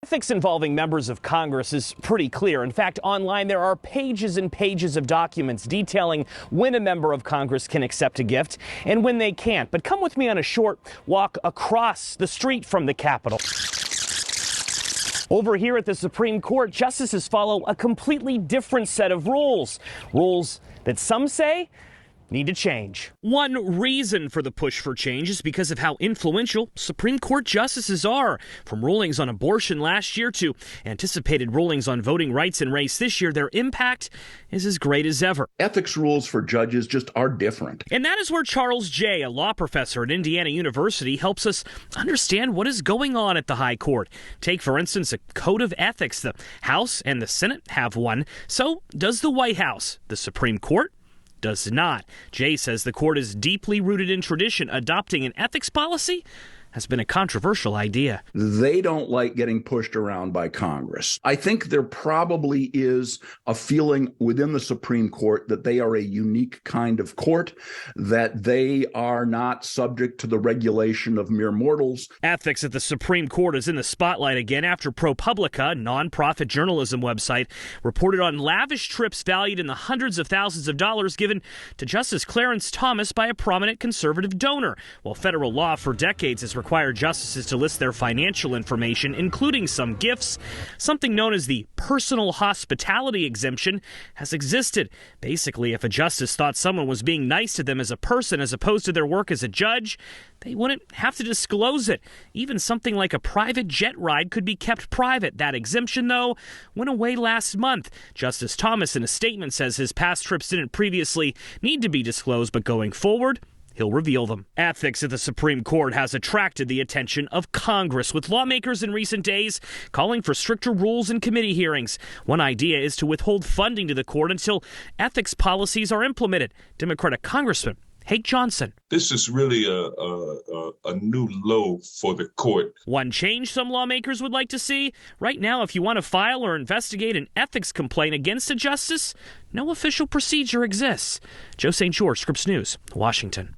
Ethics involving members of Congress is pretty clear. In fact, online there are pages and pages of documents detailing when a member of Congress can accept a gift and when they can't. But come with me on a short walk across the street from the Capitol. Over here at the Supreme Court, justices follow a completely different set of rules. Rules that some say need to change. One reason for the push for change is because of how influential Supreme Court justices are. From rulings on abortion last year to anticipated rulings on voting rights and race this year, their impact is as great as ever. Ethics rules for judges just are different. And that is where Charles Jay, a law professor at Indiana University, helps us understand what is going on at the High Court. Take, for instance, a code of ethics. The House and the Senate have one. So does the White House. The Supreme Court does not. Jay says the court is deeply rooted in tradition. Adopting an ethics policy has been a controversial idea. They don't like getting pushed around by Congress. I think there probably is a feeling within the Supreme Court that they are a unique kind of court, that they are not subject to the regulation of mere mortals. Ethics at the Supreme Court is in the spotlight again after ProPublica, a nonprofit journalism website, reported on lavish trips valued in the hundreds of thousands of dollars given to Justice Clarence Thomas by a prominent conservative donor. While federal law for decades has require justices to list their financial information, including some gifts, something known as the personal hospitality exemption has existed. Basically, if a justice thought someone was being nice to them as a person as opposed to their work as a judge, they wouldn't have to disclose it. Even something like a private jet ride could be kept private. That exemption, though, went away last month. Justice Thomas, in a statement, says his past trips didn't previously need to be disclosed, but going forward, he'll reveal them. Ethics at the Supreme Court has attracted the attention of Congress, with lawmakers in recent days calling for stricter rules in committee hearings. One idea is to withhold funding to the court until ethics policies are implemented. Democratic Congressman Hake Johnson. This is really a new low for the court. One change some lawmakers would like to see: right now, if you want to file or investigate an ethics complaint against a justice, no official procedure exists. Joe St. George, Scripps News, Washington.